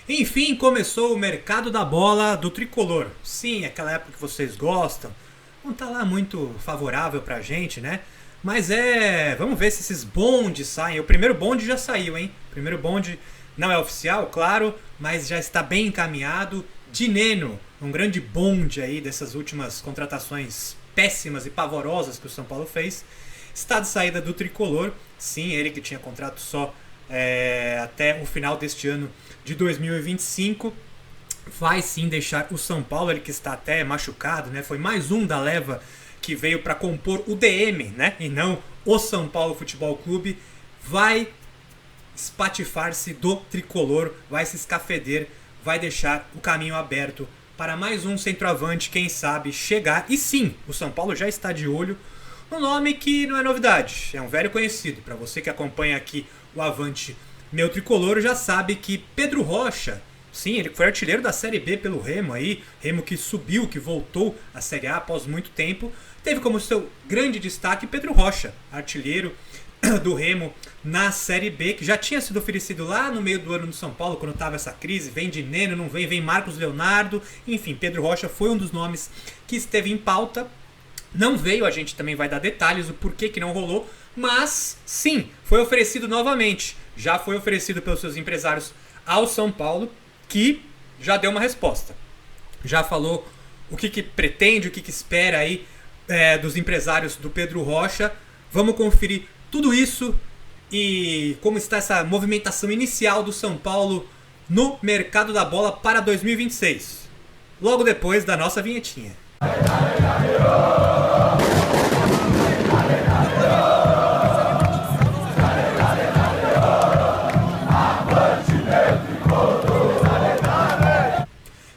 Enfim, começou o mercado da bola do tricolor. Sim, aquela época que vocês gostam. Não tá lá muito favorável pra gente, né? Mas vamos ver se esses bondes saem. O primeiro bonde já saiu, hein? O primeiro bonde não é oficial, claro, mas já está bem encaminhado. Dineno, um grande bonde aí dessas últimas contratações péssimas e pavorosas que o São Paulo fez. Está de saída do tricolor. Sim, ele que tinha contrato só até o final deste ano de 2025. Vai sim deixar o São Paulo, ele que está até machucado, né? Foi mais um da leva que veio para compor o DM, né? E não o São Paulo Futebol Clube. Vai espatifar-se do tricolor, vai se escafeder, vai deixar o caminho aberto para mais um centroavante, quem sabe, chegar. E sim, o São Paulo já está de olho no nome que não é novidade, é um velho conhecido. Para você que acompanha aqui o Avante Meu Tricolor, já sabe que Pedro Rocha, sim, ele foi artilheiro da Série B pelo Remo aí, Remo que subiu, que voltou à Série A após muito tempo, teve como seu grande destaque Pedro Rocha, artilheiro do Remo na Série B, que já tinha sido oferecido lá no meio do ano no São Paulo, quando estava essa crise, vem Dineno, não vem, vem Marcos Leonardo, enfim, Pedro Rocha foi um dos nomes que esteve em pauta, não veio, a gente também vai dar detalhes o porquê que não rolou, mas sim, foi oferecido novamente, já foi oferecido pelos seus empresários ao São Paulo, que já deu uma resposta, já falou o que pretende, o que espera aí dos empresários do Pedro Rocha. Vamos conferir tudo isso e como está essa movimentação inicial do São Paulo no mercado da bola para 2026. Logo depois da nossa vinhetinha.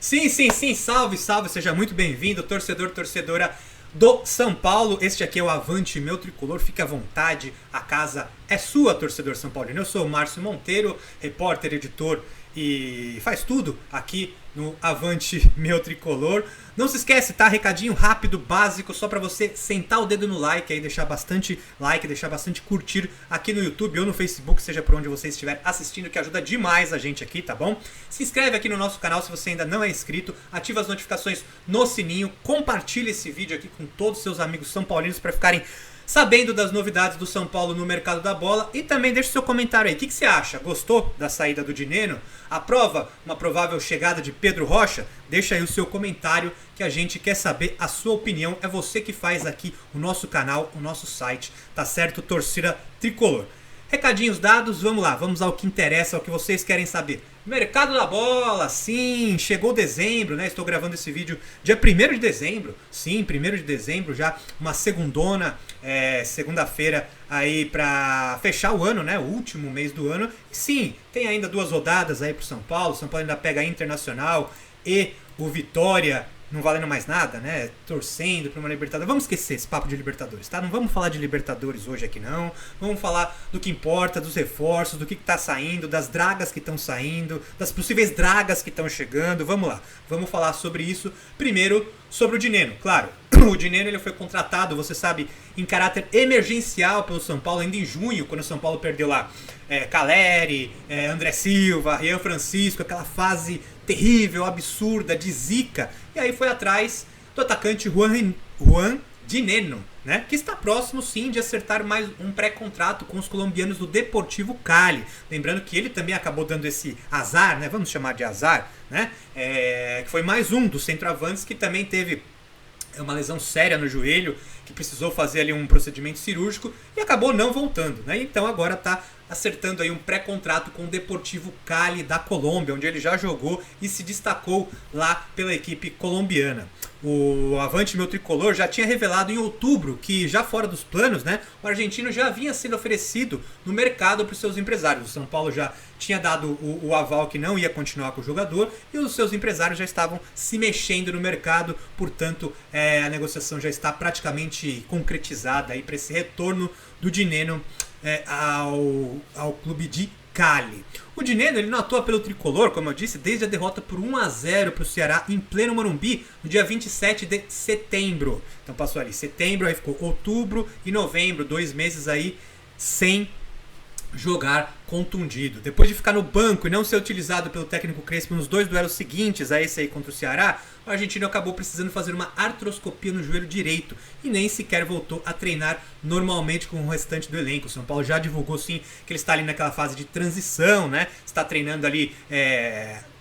Sim, salve, seja muito bem-vindo, torcedor, torcedora do São Paulo. Este aqui é o Avante Meu Tricolor, fique à vontade, a casa é sua, torcedor São Paulino. Eu sou o Márcio Monteiro, repórter, editor e faz tudo aqui no Avante Meu Tricolor. Não se esquece, tá? Recadinho rápido, básico, só pra você sentar o dedo no like aí, deixar bastante like, deixar bastante curtir aqui no YouTube ou no Facebook, seja por onde você estiver assistindo, que ajuda demais a gente aqui, tá bom? Se inscreve aqui no nosso canal se você ainda não é inscrito, ativa as notificações no sininho, compartilha esse vídeo aqui com todos os seus amigos são paulinos para ficarem sabendo das novidades do São Paulo no mercado da bola. E também deixa o seu comentário aí. O que você acha? Gostou da saída do Dineno? Aprova uma provável chegada de Pedro Rocha? Deixa aí o seu comentário que a gente quer saber a sua opinião. É você que faz aqui o nosso canal, o nosso site, tá certo? Torcida Tricolor. Recadinhos dados, vamos lá, vamos ao que interessa, ao que vocês querem saber. Mercado da bola, sim, chegou dezembro, né? Estou gravando esse vídeo dia 1º de dezembro, sim, 1º de dezembro, já uma segundona, segunda-feira aí pra fechar o ano, né? O último mês do ano. E sim, tem ainda 2 rodadas aí pro São Paulo ainda pega a Internacional e o Vitória, não valendo mais nada, né? Torcendo para uma Libertadores. Vamos esquecer esse papo de Libertadores, tá? Não vamos falar de Libertadores hoje aqui, não. Vamos falar do que importa, dos reforços, do que tá saindo, das dragas que estão saindo, das possíveis dragas que estão chegando. Vamos lá. Vamos falar sobre isso. Primeiro, sobre o Dineno. Claro, o Dineno ele foi contratado, você sabe, em caráter emergencial pelo São Paulo, ainda em junho, quando o São Paulo perdeu lá Caleri, André Silva, Rian Francisco, aquela fase terrível, absurda, de zica. E aí foi atrás do atacante Juan Dineno, né? Que está próximo sim de acertar mais um pré-contrato com os colombianos do Deportivo Cali. Lembrando que ele também acabou dando esse azar, né? Vamos chamar de azar, né? Que foi mais um dos centroavantes que também teve uma lesão séria no joelho, que precisou fazer ali um procedimento cirúrgico e acabou não voltando, né? Então agora está acertando aí um pré-contrato com o Deportivo Cali da Colômbia, onde ele já jogou e se destacou lá pela equipe colombiana. O Avante Meu Tricolor já tinha revelado em outubro que, já fora dos planos, né, o argentino já havia sido oferecido no mercado para os seus empresários. O São Paulo já tinha dado o aval que não ia continuar com o jogador e os seus empresários já estavam se mexendo no mercado, portanto a negociação já está praticamente concretizada aí para esse retorno do Dineno ao clube de Cali. O Dineno ele não atua pelo tricolor, como eu disse, desde a derrota por 1-0 para o Ceará em pleno Morumbi, no dia 27 de setembro. Então passou ali setembro, aí ficou outubro e novembro, 2 meses aí sem jogar contundido. Depois de ficar no banco e não ser utilizado pelo técnico Crespo nos 2 duelos seguintes a esse aí contra o Ceará, o argentino acabou precisando fazer uma artroscopia no joelho direito e nem sequer voltou a treinar normalmente com o restante do elenco. O São Paulo já divulgou sim que ele está ali naquela fase de transição, né? Está treinando ali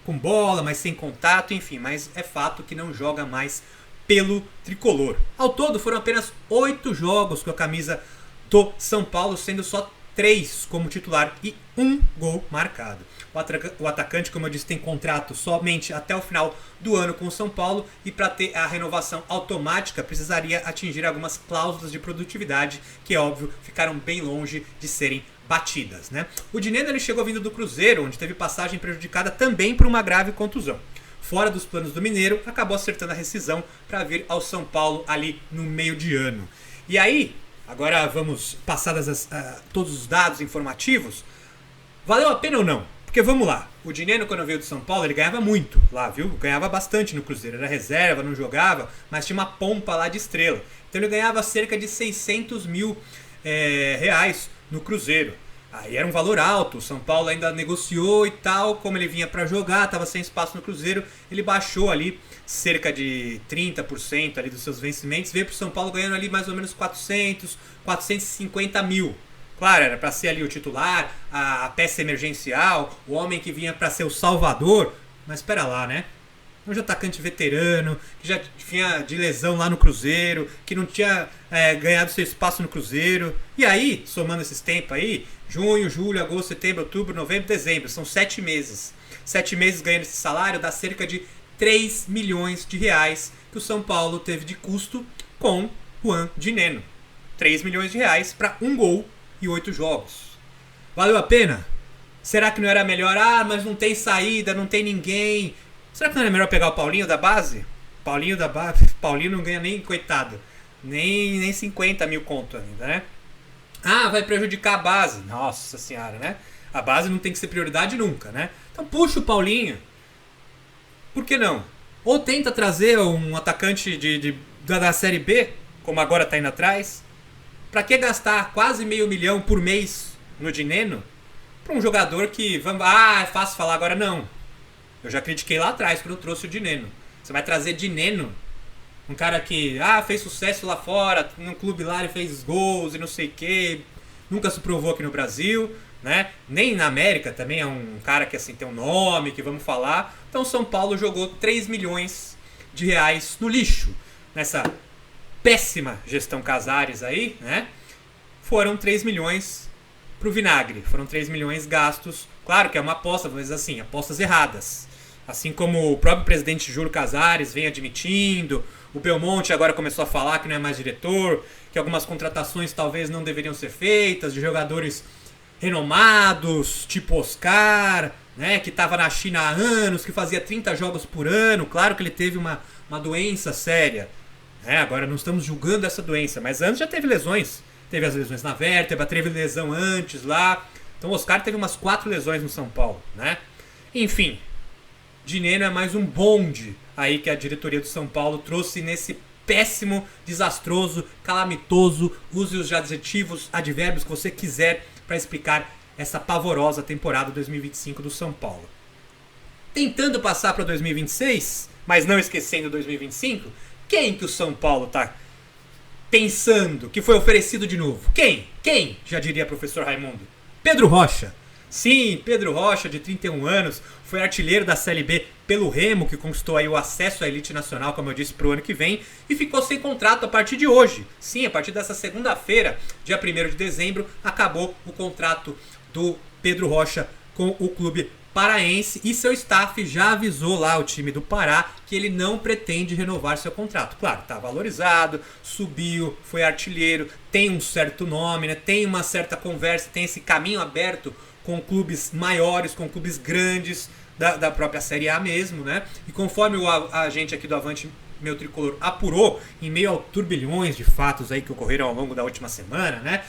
com bola, mas sem contato, enfim, mas é fato que não joga mais pelo tricolor. Ao todo foram apenas 8 jogos com a camisa do São Paulo, sendo só 3 como titular e 1 gol marcado. O atacante, como eu disse, tem contrato somente até o final do ano com o São Paulo e para ter a renovação automática precisaria atingir algumas cláusulas de produtividade que, é óbvio, ficaram bem longe de serem batidas, né? O Dineno ele chegou vindo do Cruzeiro, onde teve passagem prejudicada também por uma grave contusão. Fora dos planos do Mineiro, acabou acertando a rescisão para vir ao São Paulo ali no meio de ano. E aí, agora vamos passadas todos os dados informativos. Valeu a pena ou não? Porque vamos lá, o Dineno quando veio do São Paulo ele ganhava muito lá, viu? Ganhava bastante no Cruzeiro, era reserva, não jogava, mas tinha uma pompa lá de estrela. Então ele ganhava cerca de 600 mil reais no Cruzeiro. Aí era um valor alto, o São Paulo ainda negociou e tal, como ele vinha para jogar, estava sem espaço no Cruzeiro, ele baixou ali cerca de 30% ali dos seus vencimentos, veio para o São Paulo ganhando ali mais ou menos 450 mil. Claro, era para ser ali o titular, a peça emergencial, o homem que vinha para ser o salvador, mas espera lá, né? Um atacante veterano, que já vinha de lesão lá no Cruzeiro, que não tinha ganhado seu espaço no Cruzeiro. E aí, somando esses tempos aí, junho, julho, agosto, setembro, outubro, novembro, dezembro, são 7 meses. 7 meses ganhando esse salário dá cerca de 3 milhões de reais que o São Paulo teve de custo com Juan Dineno. 3 milhões de reais para 1 gol e 8 jogos. Valeu a pena? Será que não era melhor? Ah, mas não tem saída, não tem ninguém. Será que não era melhor pegar o Paulinho da base? Paulinho não ganha nem, coitado, nem 50 mil conto ainda, né? Ah, vai prejudicar a base. Nossa senhora, né? A base não tem que ser prioridade nunca, né? Então puxa o Paulinho. Por que não? Ou tenta trazer um atacante da Série B, como agora tá indo atrás. Pra que gastar quase $500 mil por mês no Dineno? Pra um jogador que... é fácil falar agora, não. Eu já critiquei lá atrás quando eu trouxe o Dineno. Você vai trazer Dineno, um cara que fez sucesso lá fora, no clube lá ele fez gols e não sei o que, nunca se provou aqui no Brasil, né? Nem na América também é um cara que assim tem um nome, que vamos falar. Então São Paulo jogou 3 milhões de reais no lixo, nessa péssima gestão Casares aí, né? Foram 3 milhões pro vinagre, foram 3 milhões gastos. Claro que é uma aposta, mas assim, apostas erradas. Assim como o próprio presidente Júlio Casares vem admitindo, o Belmonte agora começou a falar que não é mais diretor, que algumas contratações talvez não deveriam ser feitas, de jogadores renomados, tipo Oscar, né, que estava na China há anos, que fazia 30 jogos por ano. Claro que ele teve uma doença séria, né? Agora não estamos julgando essa doença, mas antes já teve lesões. Teve as lesões na vértebra, teve lesão antes lá. Então o Oscar teve umas 4 lesões no São Paulo, né? Enfim, Dineno é mais um bonde aí que a diretoria do São Paulo trouxe nesse péssimo, desastroso, calamitoso, use os adjetivos, advérbios que você quiser para explicar essa pavorosa temporada 2025 do São Paulo. Tentando passar para 2026, mas não esquecendo 2025, quem que o São Paulo tá pensando que foi oferecido de novo? Quem? Já diria professor Raimundo. Pedro Rocha. Sim, Pedro Rocha, de 31 anos, foi artilheiro da Série B pelo Remo, que conquistou aí o acesso à elite nacional, como eu disse, para o ano que vem, e ficou sem contrato a partir de hoje. Sim, a partir dessa segunda-feira, dia 1º de dezembro, acabou o contrato do Pedro Rocha com o clube paraense, e seu staff já avisou lá o time do Pará que ele não pretende renovar seu contrato. Claro, está valorizado, subiu, foi artilheiro, tem um certo nome, né? Tem uma certa conversa, tem esse caminho aberto com clubes maiores, com clubes grandes da própria Série A mesmo, né? E conforme a gente aqui do Avante Meu Tricolor apurou, em meio ao turbilhões de fatos aí que ocorreram ao longo da última semana, né?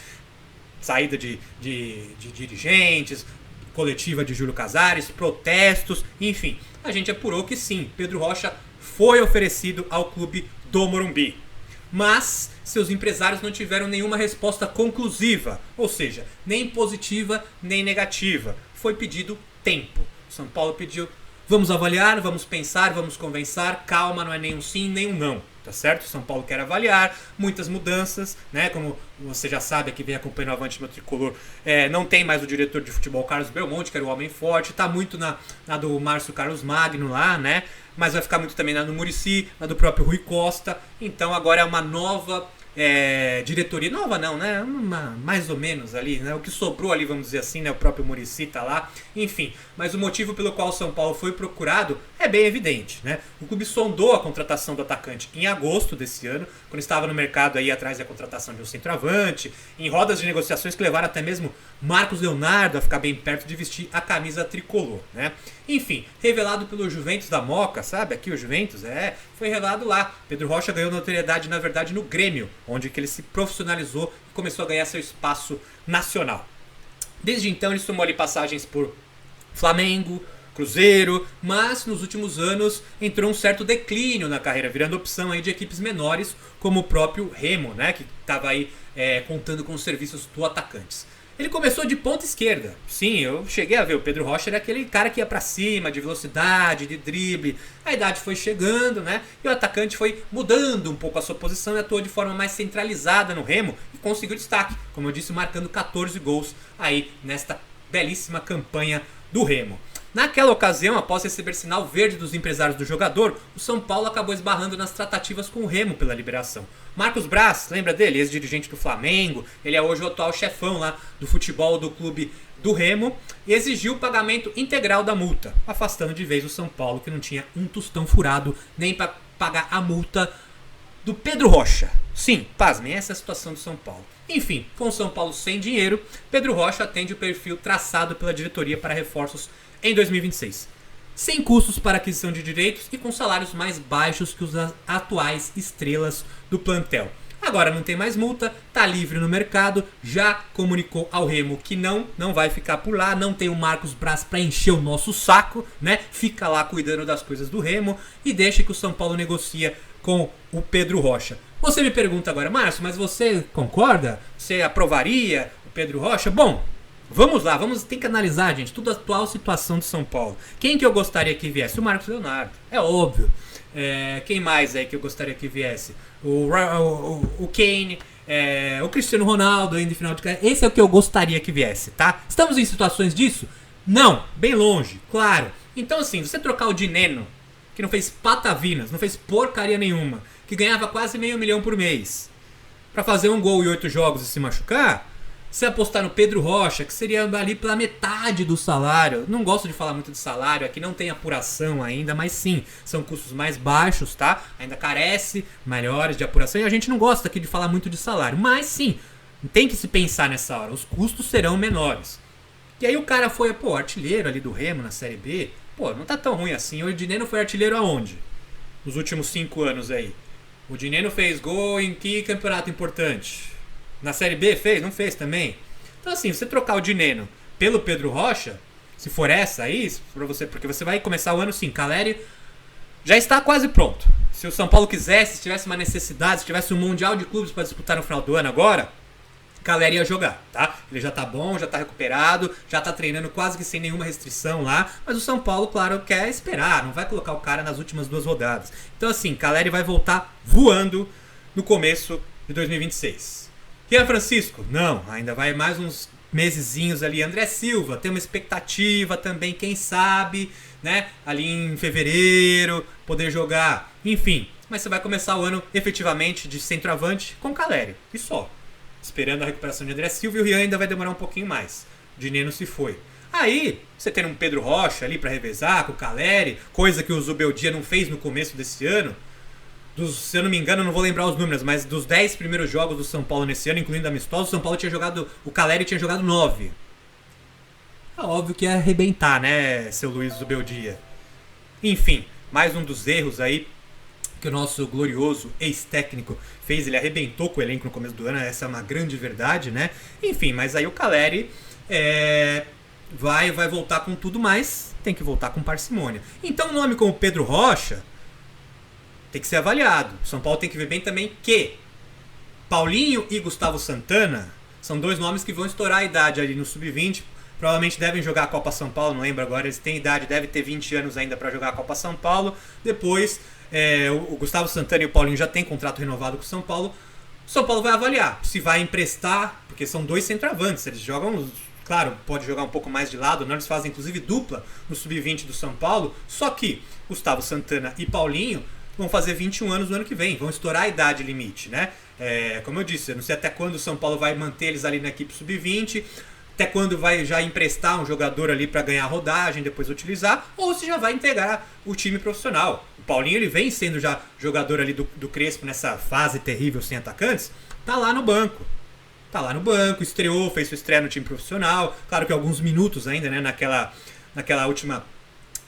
Saída de dirigentes, coletiva de Júlio Casares, protestos, enfim. A gente apurou que sim, Pedro Rocha foi oferecido ao clube do Morumbi. mas seus empresários não tiveram nenhuma resposta conclusiva, ou seja, nem positiva nem negativa. Foi pedido tempo. São Paulo pediu: vamos avaliar, vamos pensar, vamos conversar, calma, não é nem um sim nem um não. Tá certo? São Paulo quer avaliar, muitas mudanças, né? Como você já sabe, aqui vem acompanhando o Avante Meu Tricolor, não tem mais o diretor de futebol Carlos Belmonte, que era o homem forte, tá muito na do Márcio Carlos Magno lá, né? Mas vai ficar muito também na do Muricy, na do próprio Rui Costa. Então agora é uma nova diretoria, nova não, né? Mais ou menos ali, né? O que sobrou ali, vamos dizer assim, né? O próprio Muricy tá lá, enfim. Mas o motivo pelo qual o São Paulo foi procurado é bem evidente, né? O clube sondou a contratação do atacante em agosto desse ano, quando estava no mercado aí atrás da contratação de um centroavante, em rodas de negociações que levaram até mesmo Marcos Leonardo a ficar bem perto de vestir a camisa tricolor, né? Enfim, revelado pelo Juventus da Moca, sabe? Aqui o Juventus, foi revelado lá. Pedro Rocha ganhou notoriedade, na verdade, no Grêmio, onde que ele se profissionalizou e começou a ganhar seu espaço nacional. Desde então ele somou ali passagens por Flamengo, Cruzeiro, mas nos últimos anos entrou um certo declínio na carreira, virando opção aí de equipes menores, como o próprio Remo, né? Que estava aí contando com os serviços do atacantes. Ele começou de ponta esquerda. Sim, eu cheguei a ver. O Pedro Rocha era aquele cara que ia pra cima, de velocidade, de drible. A idade foi chegando, né? E o atacante foi mudando um pouco a sua posição e atuou de forma mais centralizada no Remo e conseguiu destaque. Como eu disse, marcando 14 gols aí nesta belíssima campanha do Remo. Naquela ocasião, após receber sinal verde dos empresários do jogador, o São Paulo acabou esbarrando nas tratativas com o Remo pela liberação. Marcos Braz, lembra dele? Ex-dirigente do Flamengo, ele é hoje o atual chefão lá do futebol do clube do Remo, e exigiu o pagamento integral da multa, afastando de vez o São Paulo, que não tinha um tostão furado nem para pagar a multa do Pedro Rocha. Sim, pasmem, essa é a situação do São Paulo. Enfim, com o São Paulo sem dinheiro, Pedro Rocha atende o perfil traçado pela diretoria para reforços em 2026, sem custos para aquisição de direitos e com salários mais baixos que os atuais estrelas do plantel. Agora não tem mais multa, tá livre no mercado, já comunicou ao Remo que não vai ficar por lá, não tem o Marcos Braz para encher o nosso saco, né? Fica lá cuidando das coisas do Remo e deixa que o São Paulo negocia com o Pedro Rocha. Você me pergunta agora: Márcio, mas você concorda? Você aprovaria o Pedro Rocha? Bom, vamos lá, tem que analisar, gente, toda a atual situação do São Paulo. Quem que eu gostaria que viesse? O Marcos Leonardo, é óbvio. Quem mais aí que eu gostaria que viesse? O Kane, o Cristiano Ronaldo ainda em final de carreira. Esse é o que eu gostaria que viesse, tá? Estamos em situações disso? Não, bem longe, claro. Então assim, você trocar o Dineno, que não fez patavinas, não fez porcaria nenhuma, que ganhava quase R$500 mil por mês, pra fazer um gol em 8 jogos e se machucar, se apostar no Pedro Rocha, que seria ali pela metade do salário. Não gosto de falar muito de salário, aqui não tem apuração ainda, mas sim, são custos mais baixos, tá? Ainda carece melhores de apuração e a gente não gosta aqui de falar muito de salário. Mas sim, tem que se pensar nessa hora, os custos serão menores. E aí o cara foi, artilheiro ali do Remo na Série B. Não tá tão ruim assim. O Dineno foi artilheiro aonde? Nos últimos 5 anos aí. O Dineno fez gol em que campeonato importante? Na Série B fez? Não fez também? Então assim, você trocar o Dineno pelo Pedro Rocha, se for essa aí, pra você, porque você vai começar o ano assim, Caleri já está quase pronto. Se o São Paulo quisesse, se tivesse uma necessidade, se tivesse um Mundial de Clubes para disputar no final do ano agora, Caleri ia jogar, tá? Ele já tá bom, já tá recuperado, já tá treinando quase que sem nenhuma restrição lá, mas o São Paulo, claro, quer esperar, não vai colocar o cara nas últimas 2 rodadas. Então assim, Caleri vai voltar voando no começo de 2026. Rian Francisco? Não, ainda vai mais uns mesezinhos ali. André Silva, tem uma expectativa também, quem sabe, né? Ali em fevereiro, poder jogar. Enfim, mas você vai começar o ano efetivamente de centroavante com Caleri, e só. Esperando a recuperação de André Silva, e o Rian ainda vai demorar um pouquinho mais. O Dineno se foi. Aí, você tem um Pedro Rocha ali para revezar com o Caleri, coisa que o Zubeldia não fez no começo desse ano. Se eu não me engano, não vou lembrar os números, mas dos 10 primeiros jogos do São Paulo nesse ano, incluindo amistosos, o São Paulo tinha jogado, o Caleri tinha jogado 9. É óbvio que ia arrebentar, né, seu Luiz Zubeldia. Enfim, mais um dos erros aí que o nosso glorioso ex-técnico fez. Ele arrebentou com o elenco no começo do ano, essa é uma grande verdade, né? Enfim, mas aí o Caleri vai voltar com tudo, mais tem que voltar com parcimônia. Então um nome como Pedro Rocha tem que ser avaliado. São Paulo tem que ver bem também que Paulinho e Gustavo Santana são dois nomes que vão estourar a idade ali no Sub-20. Provavelmente devem jogar a Copa São Paulo, não lembro agora, eles têm idade, devem ter 20 anos ainda para jogar a Copa São Paulo. Depois, o Gustavo Santana e o Paulinho já têm contrato renovado com o São Paulo. O São Paulo vai avaliar se vai emprestar, porque são dois centroavantes, eles jogam, claro, pode jogar um pouco mais de lado, não, eles fazem inclusive dupla no Sub-20 do São Paulo, só que Gustavo Santana e Paulinho vão fazer 21 anos no ano que vem, vão estourar a idade limite, né? Como eu disse, eu não sei até quando o São Paulo vai manter eles ali na equipe Sub-20, até quando vai já emprestar um jogador ali para ganhar rodagem, depois utilizar, ou se já vai integrar o time profissional. O Paulinho, ele vem sendo já jogador ali do Crespo nessa fase terrível sem atacantes, tá lá no banco. Tá lá no banco, estreou, fez sua estreia no time profissional, claro que alguns minutos ainda, né, naquela última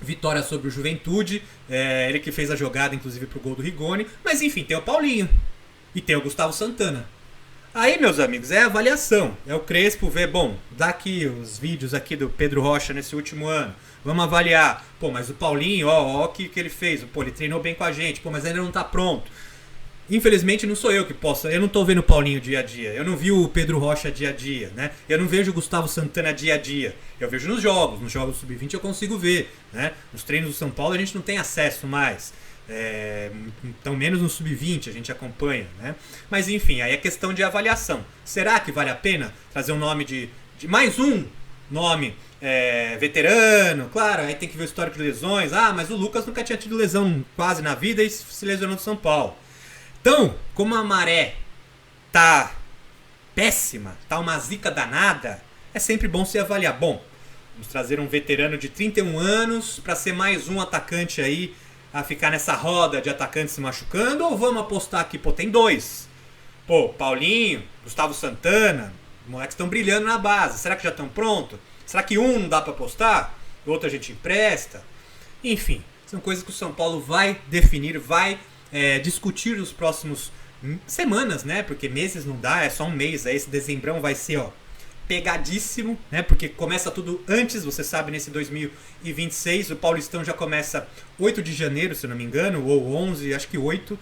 vitória sobre o Juventude, ele que fez a jogada inclusive pro gol do Rigoni, mas enfim, tem o Paulinho e tem o Gustavo Santana. Aí, meus amigos, é avaliação. É o Crespo ver, bom, dá aqui os vídeos aqui do Pedro Rocha nesse último ano. Vamos avaliar. Pô, mas o Paulinho, ó o que ele fez. Pô, ele treinou bem com a gente. Pô, mas ainda não tá pronto. Infelizmente não sou eu que posso. Eu não tô vendo o Paulinho dia a dia. Eu não vi o Pedro Rocha dia a dia, né? Eu não vejo o Gustavo Santana dia a dia. Eu vejo nos jogos. Nos jogos Sub-20 eu consigo ver, né? Nos treinos do São Paulo a gente não tem acesso mais. Então menos no Sub-20 a gente acompanha, né? Mas enfim, aí é questão de avaliação. Será que vale a pena trazer um nome de mais um nome veterano? Claro, aí tem que ver o histórico de lesões. Ah, mas o Lucas nunca tinha tido lesão quase na vida e se lesionou no São Paulo. Então, como a maré tá péssima, tá uma zica danada, é sempre bom se avaliar. Bom, vamos trazer um veterano de 31 anos para ser mais um atacante aí a ficar nessa roda de atacantes se machucando, ou vamos apostar aqui, pô, tem dois. Pô, Paulinho, Gustavo Santana, os moleques estão brilhando na base. Será que já estão prontos? Será que um não dá para apostar? O outro a gente empresta? Enfim, são coisas que o São Paulo vai definir, vai discutir nos próximos semanas, né? Porque meses não dá, é só um mês. Aí esse dezembrão vai ser, ó, pegadíssimo, né? Porque começa tudo antes, você sabe, nesse 2026. O Paulistão já começa 8 de janeiro, se eu não me engano, ou 11, acho que 8.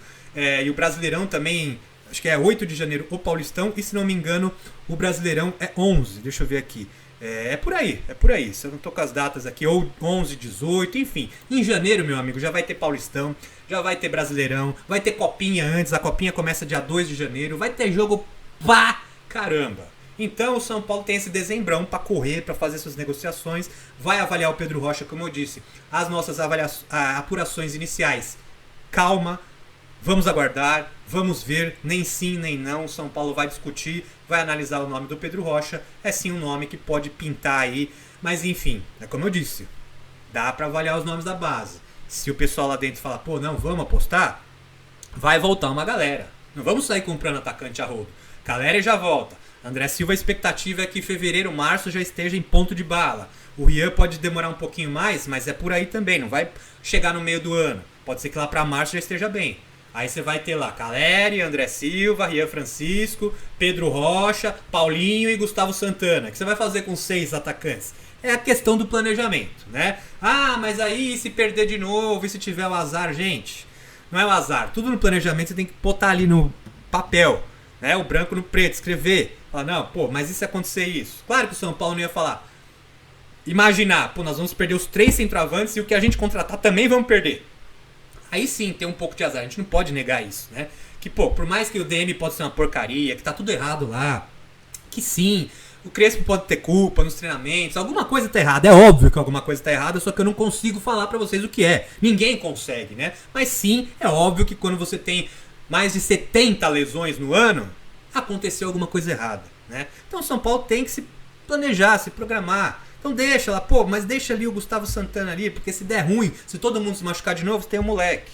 E o Brasileirão também, acho que é 8 de janeiro o Paulistão, e se não me engano, o Brasileirão é 11, deixa eu ver aqui. É por aí, se eu não tô com as datas aqui, ou 11, 18, enfim. Em janeiro, meu amigo, já vai ter Paulistão, já vai ter Brasileirão, vai ter Copinha antes, a Copinha começa dia 2 de janeiro, vai ter jogo pra caramba. Então o São Paulo tem esse dezembrão para correr, para fazer suas negociações, vai avaliar o Pedro Rocha, como eu disse, as nossas apurações iniciais. Calma, vamos aguardar, vamos ver, nem sim nem não, o São Paulo vai discutir, vai analisar o nome do Pedro Rocha, é sim um nome que pode pintar aí, mas enfim, é como eu disse, dá para avaliar os nomes da base. Se o pessoal lá dentro falar, pô, não, vamos apostar, vai voltar uma galera, não vamos sair comprando atacante a rodo, Caleri já volta. André Silva, a expectativa é que fevereiro, março já esteja em ponto de bala. O Rian pode demorar um pouquinho mais, mas é por aí também, não vai chegar no meio do ano. Pode ser que lá para março já esteja bem. Aí você vai ter lá Caleri, André Silva, Rian Francisco, Pedro Rocha, Paulinho e Gustavo Santana. O que você vai fazer com 6 atacantes? É a questão do planejamento, né? Ah, mas aí se perder de novo e se tiver o azar, gente, não é o azar. Tudo no planejamento você tem que botar ali no papel, né? O branco no preto, escrever. Falar, não, pô, mas e se acontecer isso? Claro que o São Paulo não ia falar. Imaginar, pô, nós vamos perder os 3 centroavantes e o que a gente contratar também vamos perder. Aí sim, tem um pouco de azar, a gente não pode negar isso, né? Que, pô, por mais que o DM pode ser uma porcaria, que tá tudo errado lá, que sim, o Crespo pode ter culpa nos treinamentos, alguma coisa tá errada, é óbvio que alguma coisa tá errada, só que eu não consigo falar pra vocês o que é. Ninguém consegue, né? Mas sim, é óbvio que quando você tem mais de 70 lesões no ano, aconteceu alguma coisa errada, né? Então o São Paulo tem que se planejar, se programar. Então deixa lá, pô, mas deixa ali o Gustavo Santana ali, porque se der ruim, se todo mundo se machucar de novo, você tem um moleque.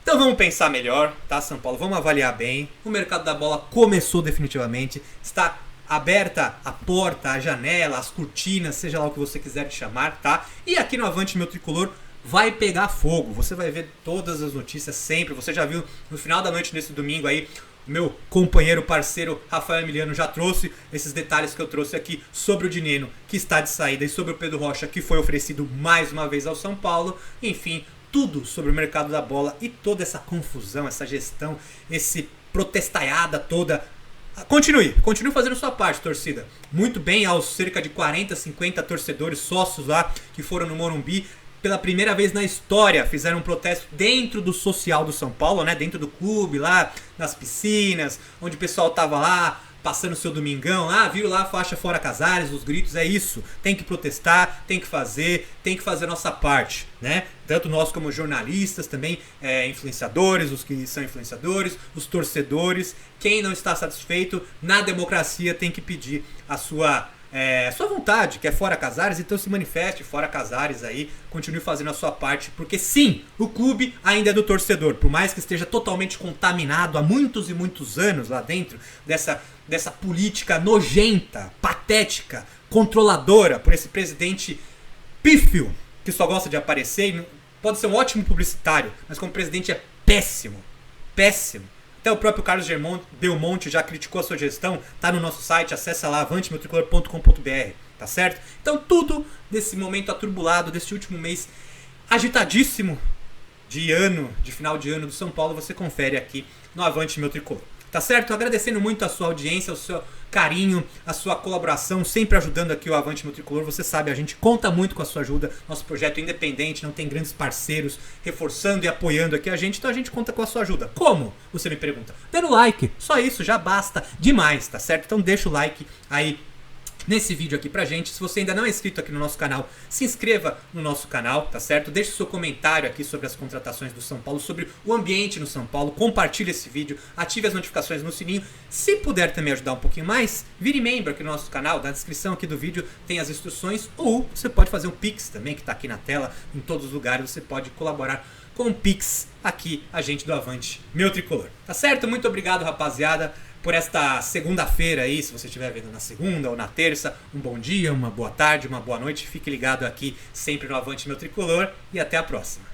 Então vamos pensar melhor, tá, São Paulo? Vamos avaliar bem. O mercado da bola começou definitivamente, está aberta a porta, a janela, as cortinas, seja lá o que você quiser chamar, tá? E aqui no Avante Meu Tricolor vai pegar fogo. Você vai ver todas as notícias sempre. Você já viu no final da noite desse domingo aí, o meu companheiro, parceiro Rafael Emiliano já trouxe esses detalhes que eu trouxe aqui sobre o Dineno, que está de saída, e sobre o Pedro Rocha, que foi oferecido mais uma vez ao São Paulo. Enfim, tudo sobre o mercado da bola e toda essa confusão, essa gestão, esse protestaiada toda. Continue fazendo sua parte, torcida. Muito bem aos cerca de 40, 50 torcedores sócios lá que foram no Morumbi. Pela primeira vez na história, fizeram um protesto dentro do social do São Paulo, né? Dentro do clube, lá nas piscinas, onde o pessoal tava lá passando seu domingão lá, viram lá a faixa Fora Casares, os gritos, é isso. Tem que protestar, tem que fazer a nossa parte, né? Tanto nós como jornalistas, também influenciadores, os que são influenciadores, os torcedores. Quem não está satisfeito, na democracia tem que pedir a sua vontade, que é Fora Casares, então se manifeste Fora Casares aí, continue fazendo a sua parte, porque sim, o clube ainda é do torcedor, por mais que esteja totalmente contaminado há muitos e muitos anos lá dentro dessa política nojenta, patética, controladora por esse presidente pífio, que só gosta de aparecer, e pode ser um ótimo publicitário, mas como presidente é péssimo, péssimo. Até o próprio Carlos Belmonte já criticou a sua gestão, tá no nosso site, acessa lá avantemeltricolor.com.br, tá certo? Então tudo desse momento atribulado, desse último mês agitadíssimo de final de ano do São Paulo, você confere aqui no Avante Meu Tricolor. Tá certo? Agradecendo muito a sua audiência, o seu carinho, a sua colaboração, sempre ajudando aqui o Avante Meu Tricolor. Você sabe, a gente conta muito com a sua ajuda. Nosso projeto é independente, não tem grandes parceiros reforçando e apoiando aqui a gente, então a gente conta com a sua ajuda. Como? Você me pergunta. Dando like, só isso já basta demais, tá certo? Então deixa o like aí nesse vídeo aqui pra gente. Se você ainda não é inscrito aqui no nosso canal, se inscreva no nosso canal, tá certo? Deixe o seu comentário aqui sobre as contratações do São Paulo, sobre o ambiente no São Paulo, compartilhe esse vídeo, ative as notificações no sininho. Se puder também ajudar um pouquinho mais, vire membro aqui no nosso canal, na descrição aqui do vídeo tem as instruções, ou você pode fazer um Pix também, que tá aqui na tela, em todos os lugares, você pode colaborar com o Pix aqui, a gente do Avante Meu Tricolor. Tá certo? Muito obrigado, rapaziada, por esta segunda-feira aí, se você estiver vendo na segunda ou na terça, um bom dia, uma boa tarde, uma boa noite. Fique ligado aqui sempre no Avante Meu Tricolor e até a próxima.